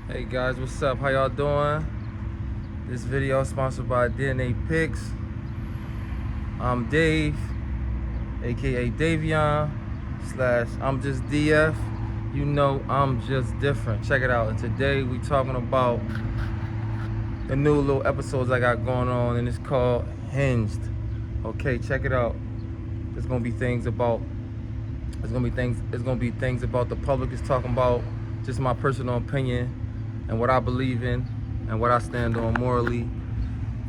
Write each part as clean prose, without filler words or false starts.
Hey guys, what's up? How y'all doing? This video is sponsored by DNA Picks. I'm Dave, aka Davion / I'm just DF. You know I'm just different. Check it out. And today we talking about the new little episodes I got going on, and it's called Hinged. Okay, check it out. There's gonna be things about the public is talking about, just my personal opinion and what I believe in and what I stand on morally,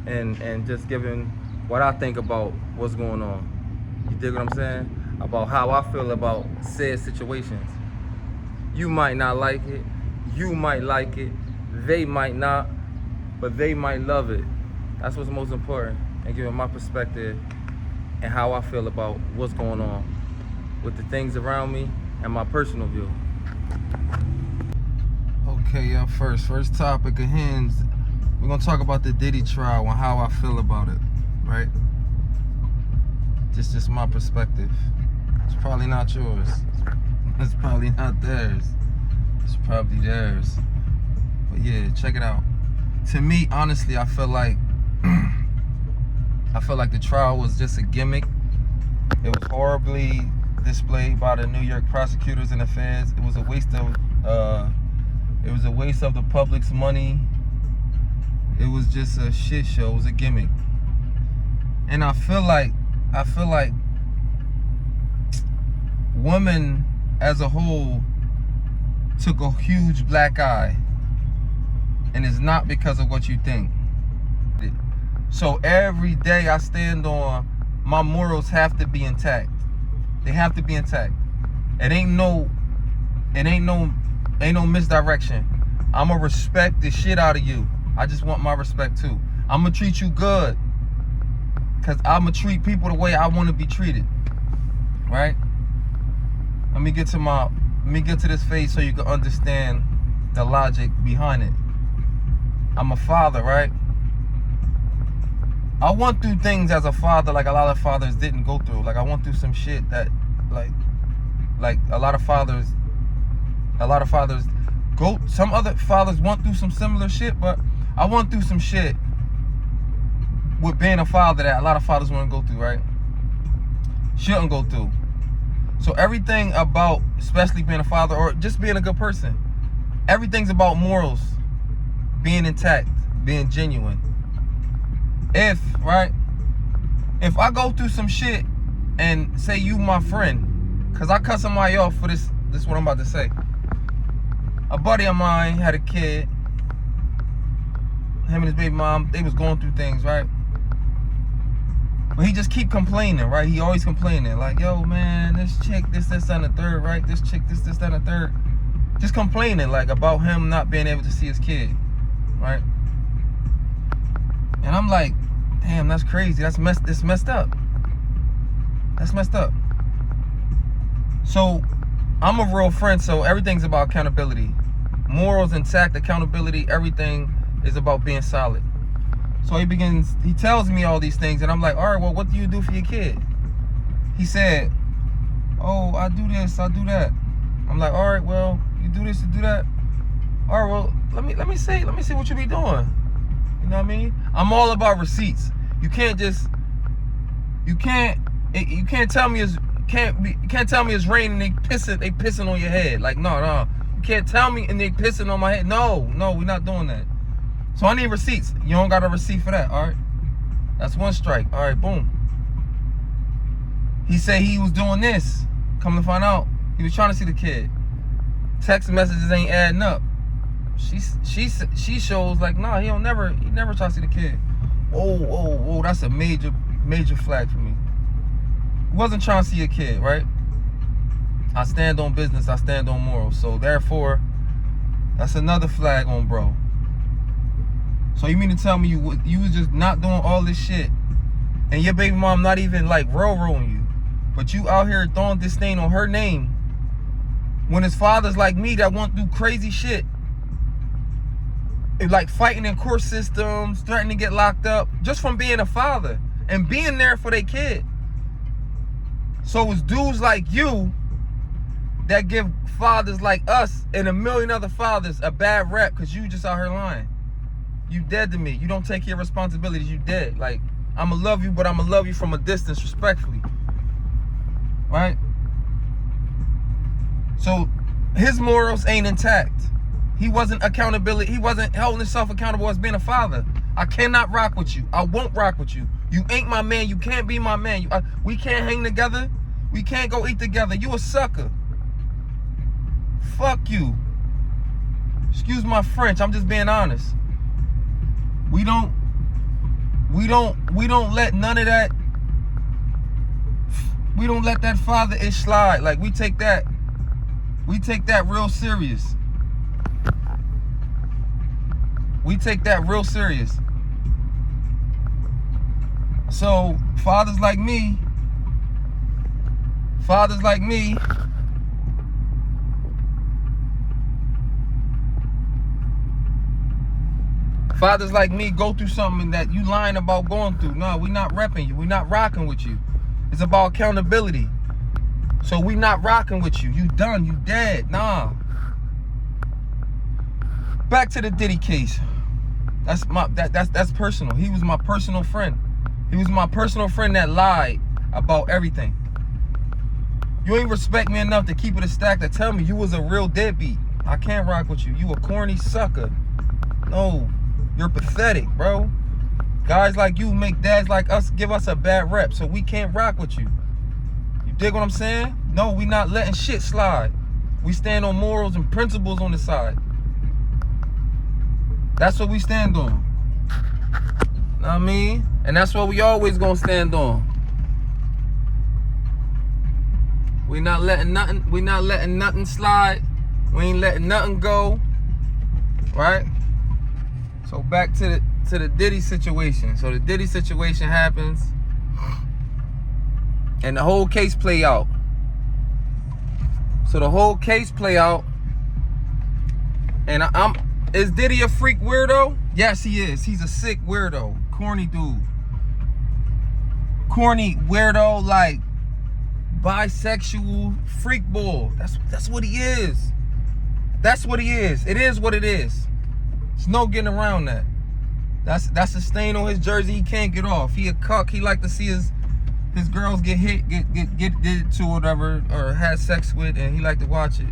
and just giving what I think about what's going on. You dig what I'm saying? About how I feel about said situations. You might not like it, you might like it, they might not, but they might love it. That's what's most important, and giving my perspective and how I feel about what's going on with the things around me and my personal view. Okay, first topic of Hinged. We're gonna talk about the Diddy trial and how I feel about it, right? Just my perspective. It's probably not yours. It's probably not theirs. It's probably theirs. But yeah, check it out. To me, honestly, I feel like the trial was just a gimmick. It was horribly displayed by the New York prosecutors and the feds. It was a waste of the public's money. It was just a shit show. It was a gimmick. And I feel like women as a whole took a huge black eye. And it's not because of what you think. So every day I stand on, my morals have to be intact. They have to be intact. It ain't no misdirection. I'ma respect the shit out of you. I just want my respect too. I'ma treat you good, cause I'ma treat people the way I want to be treated. Right? Let me get to this phase so you can understand the logic behind it. I'm a father, right? I went through things as a father like a lot of fathers didn't go through. Like I went through some shit that like a lot of fathers go. Some other fathers went through some similar shit, but I went through some shit with being a father that a lot of fathers wouldn't go through, right? Shouldn't go through. So everything about, especially being a father or just being a good person, everything's about morals, being intact, being genuine. If I go through some shit and say you my friend, cause I cut somebody off for this is what I'm about to say. A buddy of mine had a kid. Him and his baby mom, they was going through things, right? But he just keep complaining, right? He always complaining, like, yo, man, this chick, this, and the third, right? This chick, this, and the third. Just complaining, like, about him not being able to see his kid, right? And I'm like, damn, that's crazy. It's messed up. That's messed up. So I'm a real friend, so everything's about accountability. Morals intact, accountability, everything is about being solid. So he tells me all these things, and I'm like, all right, well, what do you do for your kid? He said, oh, I do this, I do that. I'm like, all right, well, you do this, you do that. All right, well, let me see what you be doing. You know what I mean? I'm all about receipts. You can't tell me it's raining and they pissing on your head. Like, no. You can't tell me and they pissing on my head. No, we're not doing that. So I need receipts. You don't got a receipt for that, all right? That's one strike. All right, boom. He said he was doing this. Come to find out, he was trying to see the kid. Text messages ain't adding up. She shows like, nah, he never try to see the kid. Whoa, that's a major flag for me. He wasn't trying to see a kid, right? I stand on business, I stand on morals. So therefore, that's another flag on bro. So you mean to tell me you was just not doing all this shit, and your baby mom not even like railroading you, but you out here throwing this stain on her name, when it's fathers like me that went through crazy shit, like fighting in court systems, threatening to get locked up, just from being a father and being there for their kid. So it's dudes like you that give fathers like us and a million other fathers a bad rep because you just out here lying. You dead to me. You don't take your responsibilities. You dead. Like, I'ma love you, but I'ma love you from a distance, respectfully. Right? So his morals ain't intact. He wasn't accountability. He wasn't holding himself accountable as being a father. I cannot rock with you. I won't rock with you. You ain't my man. You can't be my man. We can't hang together. We can't go eat together. You a sucker. Fuck you. Excuse my French. I'm just being honest. We don't let none of that. We don't let that father ish slide. Like, we take that real serious. We take that real serious. So fathers like me, fathers like me go through something that you lying about going through. No, we not repping you. We not rocking with you. It's about accountability. So we not rocking with you. You done. You dead. Nah. Back to the Diddy case. That's personal. He was my personal friend. He was my personal friend that lied about everything. You ain't respect me enough to keep it a stack to tell me you was a real deadbeat. I can't rock with you. You a corny sucker. No, you're pathetic, bro. Guys like you make dads like us give us a bad rep, so we can't rock with you. You dig what I'm saying? No, we not letting shit slide. We stand on morals and principles on the side. That's what we stand on. Know what I mean? And that's what we always gonna stand on. We not letting nothing slide. We ain't letting nothing go. Right? So back to the Diddy situation. So the Diddy situation happens, and the whole case play out. So the whole case play out, and is Diddy a freak weirdo? Yes, he is. He's a sick weirdo, corny dude, corny weirdo, like bisexual freak bull. That's what he is. That's what he is. It is what it is. There's no getting around that. That's a stain on his jersey he can't get off. He a cuck. He like to see his girls get hit, get did to whatever, or had sex with, and he like to watch it.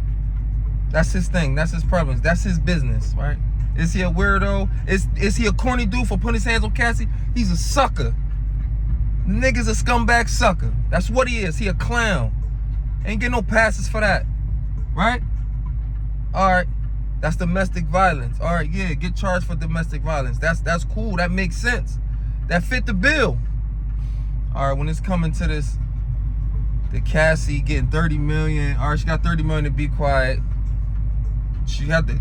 That's his thing. That's his preference. That's his business, right? Is he a weirdo? Is he a corny dude for putting his hands on Cassie? He's a sucker. The nigga's a scumbag sucker. That's what he is. He a clown. Ain't get no passes for that, right? All right. That's domestic violence. All right, yeah, get charged for domestic violence. That's cool. That makes sense. That fit the bill. All right, when it's coming to this, the Cassie getting 30 million. All right, she got 30 million to be quiet.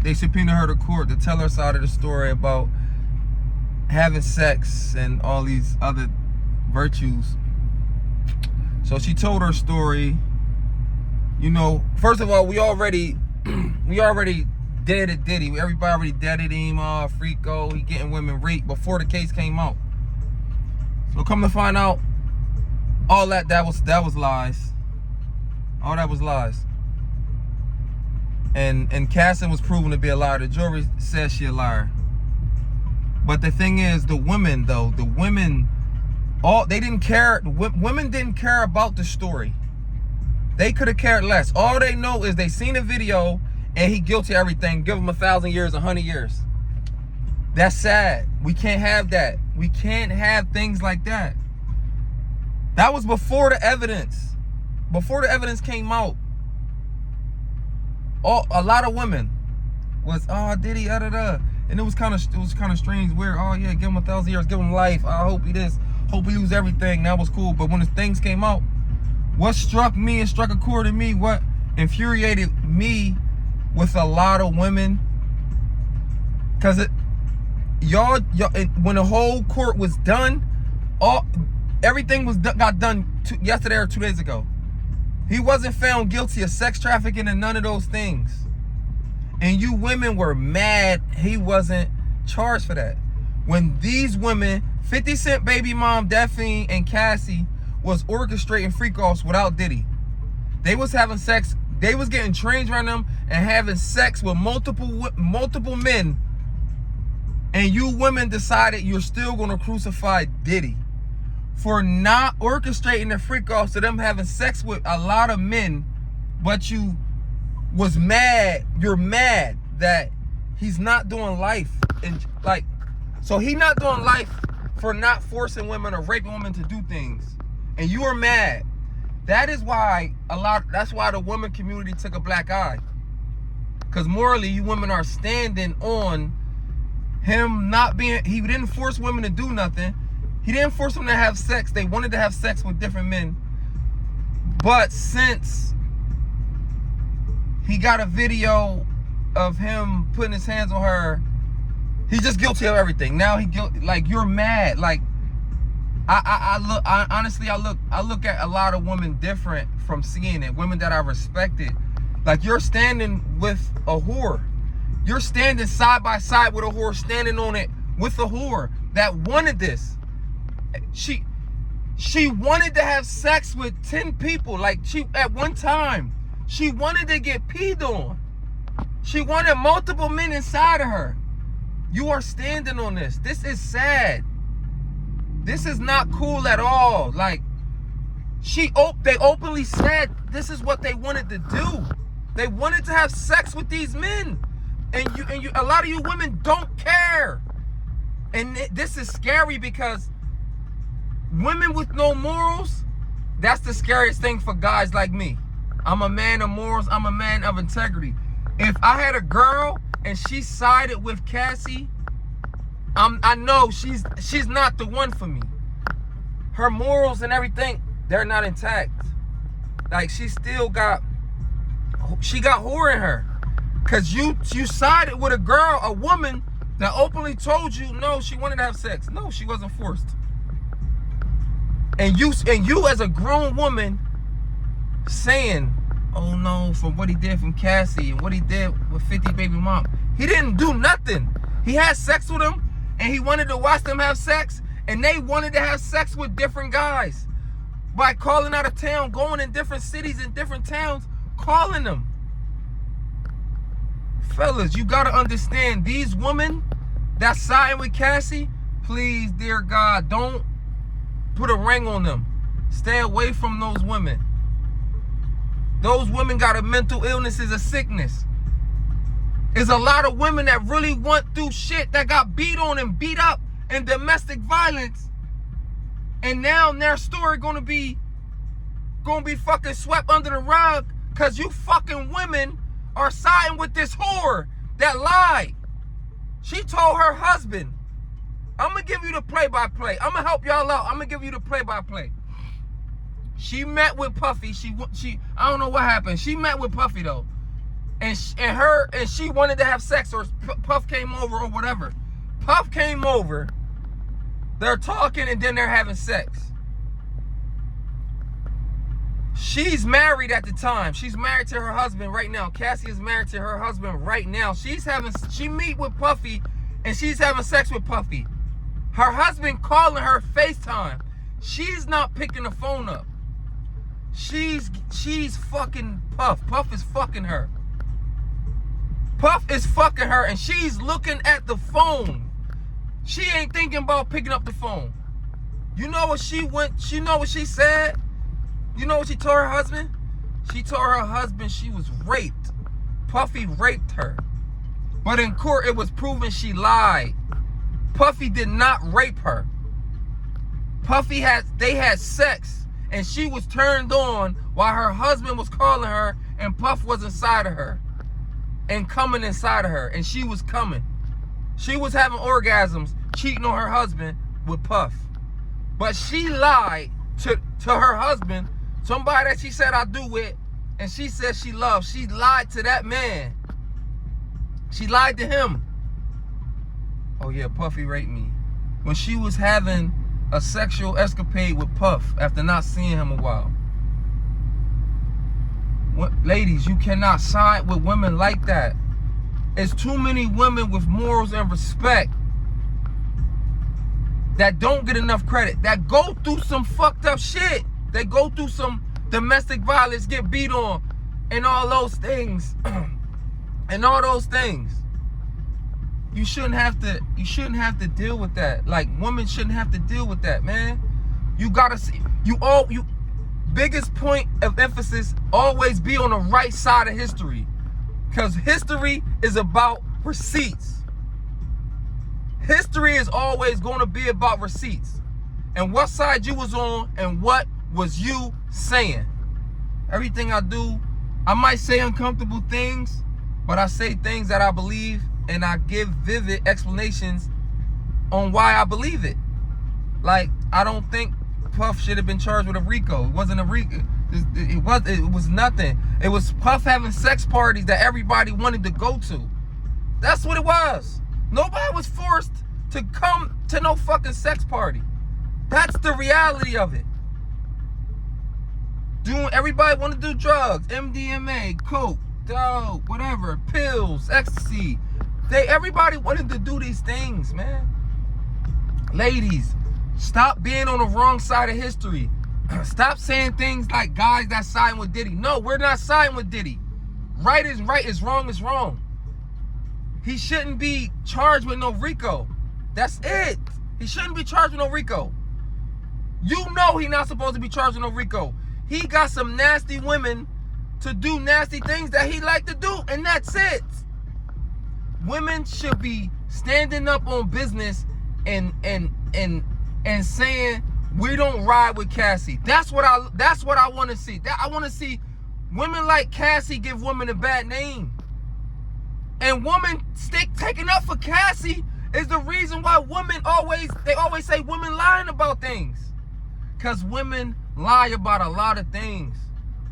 They subpoenaed her to court to tell her side of the story about having sex and all these other virtues. So she told her story. You know, first of all, we already dead at Diddy. Everybody already deaded him. Freako. He getting women raped before the case came out. So come to find out, all that was lies. All that was lies. And Cassie was proven to be a liar. The jury says she a liar. But the thing is, the women though, they didn't care. Women didn't care about the story. They could have cared less. All they know is they seen a video and he guilty of everything. Give him 1,000 years, 100 years. That's sad. We can't have that. We can't have things like that. That was before the evidence. Before the evidence came out. A lot of women was, Diddy, and it was kind of strange. Weird. Oh yeah, give him 1,000 years, give him life. I hope he this, hope he lose everything. That was cool. But when the things came out, what struck me and struck a chord in me, what infuriated me with a lot of women, because y'all when the whole court was done, everything got done yesterday or 2 days ago. He wasn't found guilty of sex trafficking and none of those things, and you women were mad he wasn't charged for that. When these women, 50 Cent baby mom Daphne and Cassie, was orchestrating freak offs without Diddy. They was having sex They was getting trains around them and having sex with multiple men. And you women decided you're still going to crucify Diddy for not orchestrating the freak-offs to them having sex with a lot of men, but you was mad. You're mad that he's not doing life. And like, so he not doing life for not forcing women or raping women to do things. And you are mad. That is why that's why the women community took a black eye. Because morally, you women are standing on him not being, he didn't force women to do nothing. He didn't force them to have sex. They wanted to have sex with different men. But since he got a video of him putting his hands on her, he's just guilty of everything. Now he guilty. Like, you're mad. Like, I look at a lot of women different from seeing it. Women that I respected. Like, you're standing with a whore. You're standing side by side with a whore, standing on it with a whore that wanted this. She wanted to have sex with 10 people. Like, at one time, she wanted to get peed on. She wanted multiple men inside of her. You are standing on this. This is sad. This is not cool at all. Like, they openly said this is what they wanted to do. They wanted to have sex with these men. And a lot of you women don't care. And this is scary because women with no morals, that's the scariest thing for guys like me. I'm a man of morals. I'm a man of integrity. If I had a girl and she sided with Cassie, I know she's not the one for me. Her morals and everything, they're not intact. Like, she got whore in her. Because you sided with a woman that openly told you, no, she wanted to have sex. No, she wasn't forced. And you as a grown woman saying, oh no, for what he did from Cassie and what he did with 50 baby mom. He didn't do nothing. He had sex with them and he wanted to watch them have sex, and they wanted to have sex with different guys by calling out of town, going in different cities and different towns, calling them. Fellas, you gotta understand, these women that siding with Cassie, please, dear God, don't put a ring on them. Stay away from those women. Those women got a mental illness, is a sickness. There's a lot of women that really went through shit, that got beat on and beat up in domestic violence. And now their story gonna be fucking swept under the rug because you fucking women are siding with this whore that lied. She told her husband, I'm gonna give you the play-by-play. I'm gonna help y'all out. I'm gonna give you the play-by-play. She met with Puffy. She I don't know what happened. She met with Puffy though, and she wanted to have sex, or Puff came over or whatever. Puff came over. They're talking and then they're having sex. She's married at the time. She's married to her husband right now. Cassie is married to her husband right now. She meet with Puffy and she's having sex with Puffy. Her husband calling her FaceTime. She's not picking the phone up. She's fucking Puff. Puff is fucking her. Puff is fucking her and she's looking at the phone. She ain't thinking about picking up the phone. You know what she said? You know what she told her husband? She told her husband she was raped. Puffy raped her. But in court, it was proven she lied. Puffy did not rape her. They had sex, and she was turned on while her husband was calling her, and Puff was inside of her and coming inside of her, and she was coming. She was having orgasms, cheating on her husband with Puff. But she lied to her husband, somebody that she said I do with, and she said she loved. She lied to that man. She lied to him. Oh yeah, Puffy raped me. When she was having a sexual escapade with Puff after not seeing him a while. Ladies, you cannot side with women like that. It's too many women with morals and respect that don't get enough credit, that go through some fucked up shit. They go through some domestic violence, get beat on, and all those things, and all those things. You shouldn't have to deal with that. Like, women shouldn't have to deal with that, man. You gotta see, biggest point of emphasis, always be on the right side of history. Because history is about receipts. History is always going to be about receipts. And what side you was on and what was you saying. Everything I do, I might say uncomfortable things, but I say things that I believe, and I give vivid explanations on why I believe it. Like, I don't think Puff should have been charged with a RICO. It wasn't a RICO. It was nothing. It was Puff having sex parties that everybody wanted to go to. That's what it was. Nobody was forced to come to no fucking sex party. That's the reality of it. Everybody want to do drugs, MDMA, coke, dope, whatever, pills, ecstasy. Everybody wanted to do these things, man. Ladies, stop being on the wrong side of history. Stop saying things like guys that siding with Diddy. No, we're not siding with Diddy. Right is right, is wrong is wrong. He shouldn't be charged with no RICO. That's it. He shouldn't be charged with no RICO. You know he's not supposed to be charged with no RICO. He got some nasty women to do nasty things that he like to do, and that's it. Women should be standing up on business and saying we don't ride with Cassie. That's what I want to see. I want to see women like Cassie give women a bad name. And women taking up for Cassie is the reason why women always say women lying about things. Because women lie about a lot of things.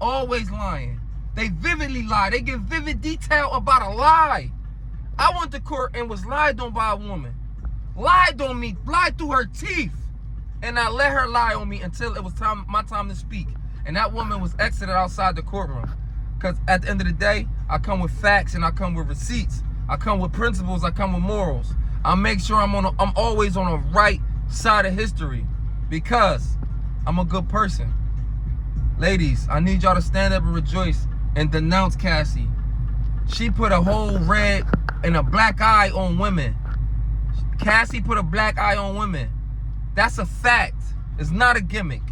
Always lying. They vividly lie. They give vivid detail about a lie. I went to court and was lied on by a woman. Lied on me, lied through her teeth. And I let her lie on me until it was my time to speak. And that woman was exited outside the courtroom. Because at the end of the day, I come with facts and I come with receipts. I come with principles, I come with morals. I make sure I'm always on the right side of history. Because I'm a good person. Ladies, I need y'all to stand up and rejoice and denounce Cassie. She put a whole red and a black eye on women. Cassie put a black eye on women. That's a fact. It's not a gimmick.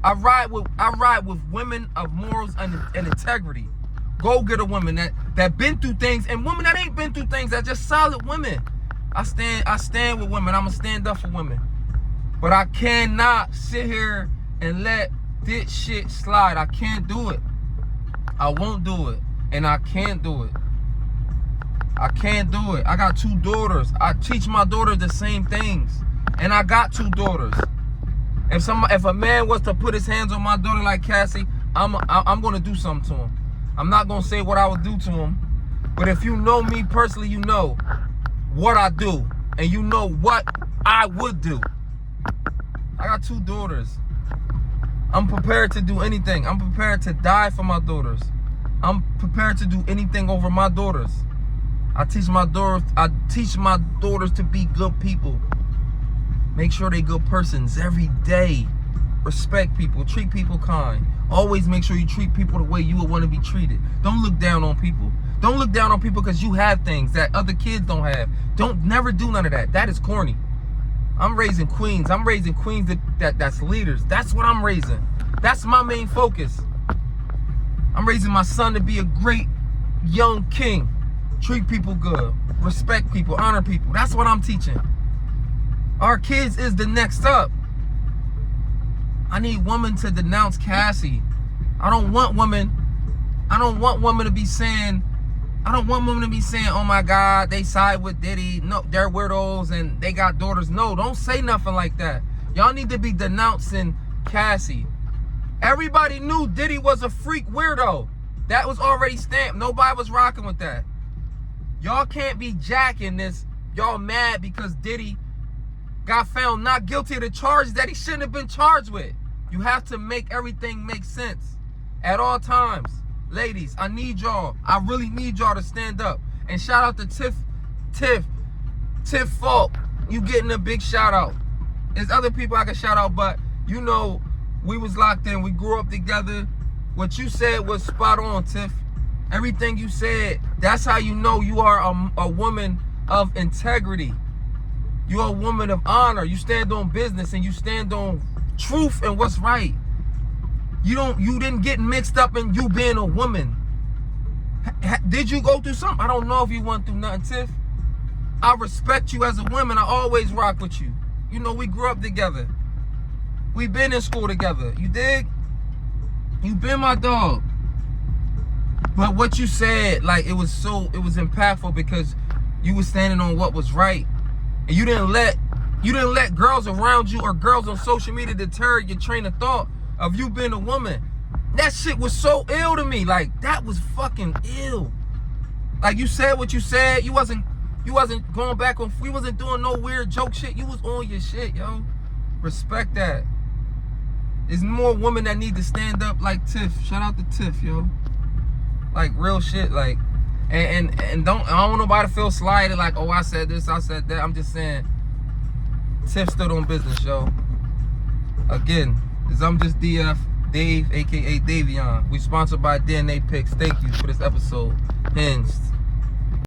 I ride with women of morals and integrity. Go-getter women that been through things, and women that ain't been through things, that just solid women. I stand with women. I'ma stand up for women. But I cannot sit here and let this shit slide. I can't do it. I won't do it. And I can't do it. I can't do it. I got 2 daughters. I teach my daughters the same things. And I got 2 daughters. If a man was to put his hands on my daughter like Cassie, I'm gonna do something to him. I'm not gonna say what I would do to him. But if you know me personally, you know what I do. And you know what I would do. I got 2 daughters. I'm prepared to do anything. I'm prepared to die for my daughters. I'm prepared to do anything over my daughters. I teach my daughters to be good people. Make sure they good persons every day. Respect people, treat people kind. Always make sure you treat people the way you would want to be treated. Don't look down on people. Don't look down on people because you have things that other kids don't have. Never do none of that. That is corny. I'm raising queens. I'm raising queens that's leaders. That's what I'm raising. That's my main focus. I'm raising my son to be a great young king. Treat people good. Respect people. Honor people. That's what I'm teaching. Our kids is the next up. I need women to denounce Cassie. I don't want women to be saying, oh my God, they side with Diddy. No, they're weirdos and they got daughters. No, don't say nothing like that. Y'all need to be denouncing Cassie. Everybody knew Diddy was a freak weirdo. That was already stamped. Nobody was rocking with that. Y'all can't be jacking this. Y'all mad because Diddy got found not guilty of the charges that he shouldn't have been charged with. You have to make everything make sense at all times. Ladies, I need y'all. I really need y'all to stand up. And shout out to Tiff Falk. You getting a big shout out. There's other people I can shout out, but you know, we was locked in. We grew up together. what you said was spot on, Tiff. Everything you said, that's how you know you are a woman of integrity. You're a woman of honor. You stand on business and you stand on truth and what's right. You didn't get mixed up in you being a woman. Did you go through something? I don't know if you went through nothing, Tiff. I respect you as a woman. I always rock with you. You know, we grew up together. We been in school together. You dig? You been my dog. But what you said, like, it was impactful because you was standing on what was right. And you didn't let girls around you or girls on social media deter your train of thought of you being a woman. That shit was so ill to me. Like, that was fucking ill. Like, you said what you said. You wasn't going back on, we wasn't doing no weird joke shit. You was on your shit, yo. Respect that. There's more women that need to stand up like Tiff. Shout out to Tiff, yo. Like, real shit, like, and I don't want nobody to feel slighted, like, oh, I said this, I said that. I'm just saying, Tiff stood on business, yo. Again, I'm just DF, Dave, aka Davion. We sponsored by DNA Picks. Thank you for this episode. Hinged.